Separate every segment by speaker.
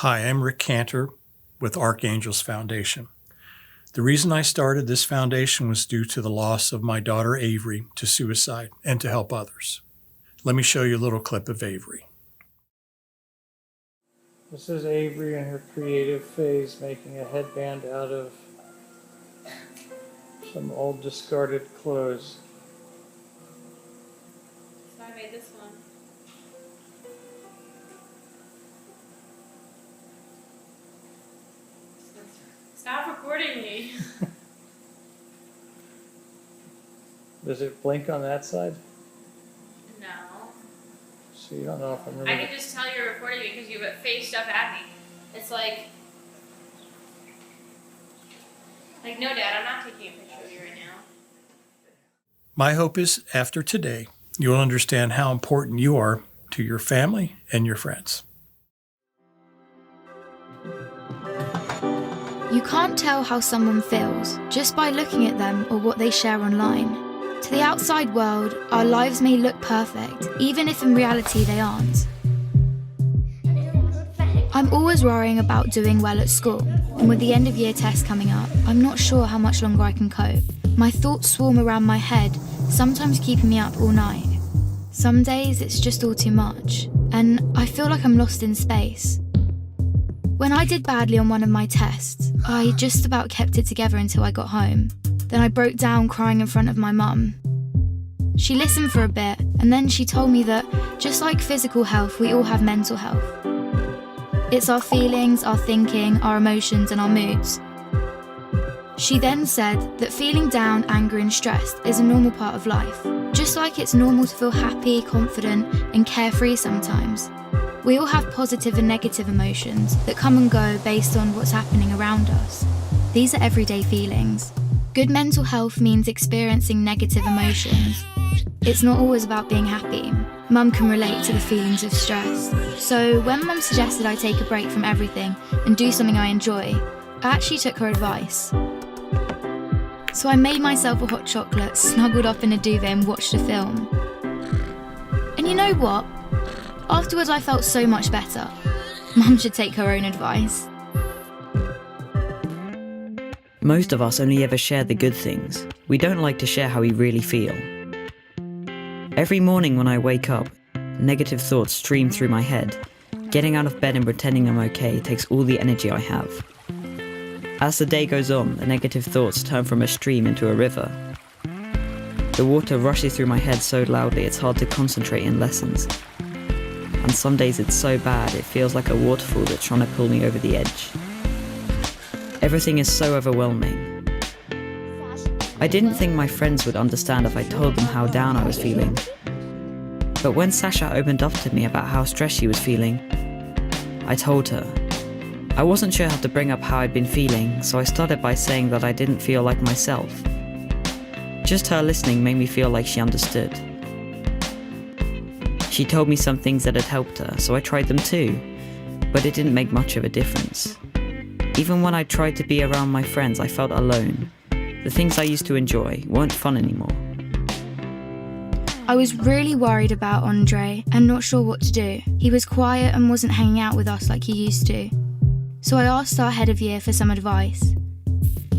Speaker 1: Hi, I'm Rick Cantor with A.R.C Foundation. The reason I started this foundation was due to the loss of my daughter Avery to suicide and to help others. Let me show you a little clip of Avery.
Speaker 2: This is Avery in her creative phase, making a headband out of some old discarded clothes.
Speaker 3: So I made this one. Stop recording me.
Speaker 2: Does it blink on that side?
Speaker 3: No.
Speaker 2: So you don't know if I'm
Speaker 3: I
Speaker 2: really...
Speaker 3: can just tell you're recording me because you face stuff at me. It's like, no, Dad, I'm not taking a picture of you right now.
Speaker 1: My hope is after today, you'll understand how important you are to your family and your friends.
Speaker 4: You can't tell how someone feels just by looking at them or what they share online. To the outside world, our lives may look perfect, even if in reality they aren't. I'm always worrying about doing well at school, and with the end of year test coming up, I'm not sure how much longer I can cope. My thoughts swarm around my head, sometimes keeping me up all night. Some days it's just all too much, and I feel like I'm lost in space. When I did badly on one of my tests, I just about kept it together until I got home. Then I broke down crying in front of my mum. She listened for a bit, and then she told me that, just like physical health, we all have mental health. It's our feelings, our thinking, our emotions, and our moods. She then said that feeling down, angry, and stressed is a normal part of life, just like it's normal to feel happy, confident, and carefree sometimes. We all have positive and negative emotions that come and go based on what's happening around us. These are everyday feelings. Good mental health means experiencing negative emotions. It's not always about being happy. Mum can relate to the feelings of stress. So when Mum suggested I take a break from everything and do something I enjoy, I actually took her advice. So I made myself a hot chocolate, snuggled up in a duvet and watched a film. And you know what? Afterwards I felt so much better. Mum should take her own advice.
Speaker 5: Most of us only ever share the good things. We don't like to share how we really feel. Every morning when I wake up, negative thoughts stream through my head. Getting out of bed and pretending I'm okay takes all the energy I have. As the day goes on, the negative thoughts turn from a stream into a river. The water rushes through my head so loudly it's hard to concentrate in lessons. And some days it's so bad it feels like a waterfall that's trying to pull me over the edge. Everything is so overwhelming. I didn't think my friends would understand if I told them how down I was feeling. But when Sasha opened up to me about how stressed she was feeling, I told her. I wasn't sure how to bring up how I'd been feeling, so I started by saying that I didn't feel like myself. Just her listening made me feel like she understood. She told me some things that had helped her, so I tried them too, but it didn't make much of a difference. Even when I tried to be around my friends, I felt alone. The things I used to enjoy weren't fun anymore.
Speaker 4: I was really worried about Andre and not sure what to do. He was quiet and wasn't hanging out with us like he used to. So I asked our head of year for some advice.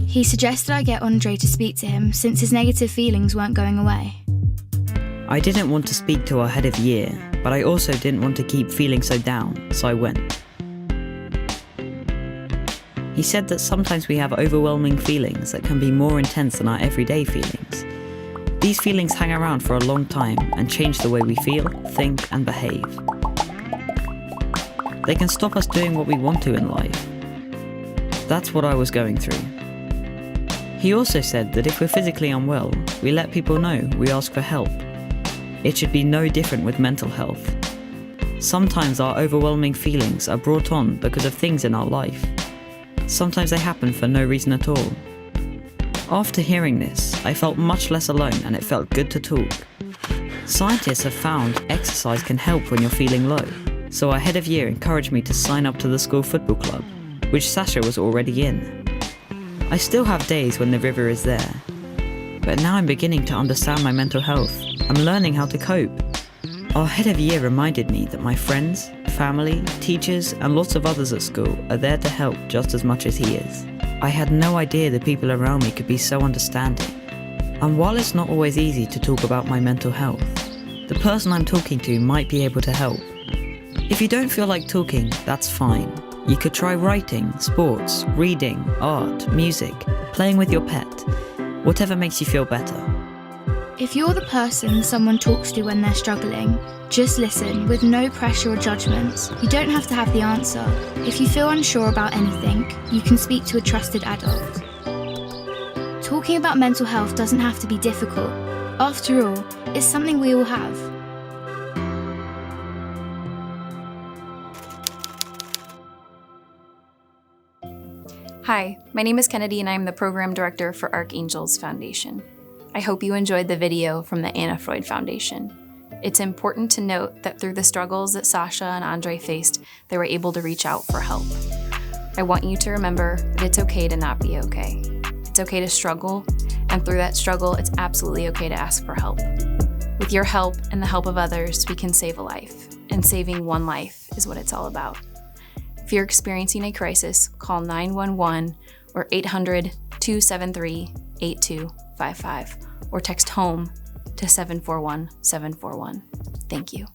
Speaker 4: He suggested I get Andre to speak to him since his negative feelings weren't going away.
Speaker 5: I didn't want to speak to our head of year, but I also didn't want to keep feeling so down, so I went. He said that sometimes we have overwhelming feelings that can be more intense than our everyday feelings. These feelings hang around for a long time and change the way we feel, think, and behave. They can stop us doing what we want to in life. That's what I was going through. He also said that if we're physically unwell, we let people know, we ask for help. It should be no different with mental health. Sometimes our overwhelming feelings are brought on because of things in our life. Sometimes they happen for no reason at all. After hearing this, I felt much less alone and it felt good to talk. Scientists have found exercise can help when you're feeling low, so our head of year encouraged me to sign up to the school football club, which Sasha was already in. I still have days when the river is there, but now I'm beginning to understand my mental health. I'm learning how to cope. Our head of year reminded me that my friends, family, teachers, and lots of others at school are there to help just as much as he is. I had no idea the people around me could be so understanding. And while it's not always easy to talk about my mental health, the person I'm talking to might be able to help. If you don't feel like talking, that's fine. You could try writing, sports, reading, art, music, playing with your pet, whatever makes you feel better.
Speaker 4: If you're the person someone talks to when they're struggling, just listen with no pressure or judgment. You don't have to have the answer. If you feel unsure about anything, you can speak to a trusted adult. Talking about mental health doesn't have to be difficult. After all, it's something we all have.
Speaker 6: Hi, my name is Kennedy and I'm the Program Director for A.R.C Foundation. I hope you enjoyed the video from the Anna Freud Foundation. It's important to note that through the struggles that Sasha and Andre faced, they were able to reach out for help. I want you to remember that it's okay to not be okay. It's okay to struggle, and through that struggle, it's absolutely okay to ask for help. With your help and the help of others, we can save a life, and saving one life is what it's all about. If you're experiencing a crisis, call 911 or 800-273-8255 or text HOME to 741-741. Thank you.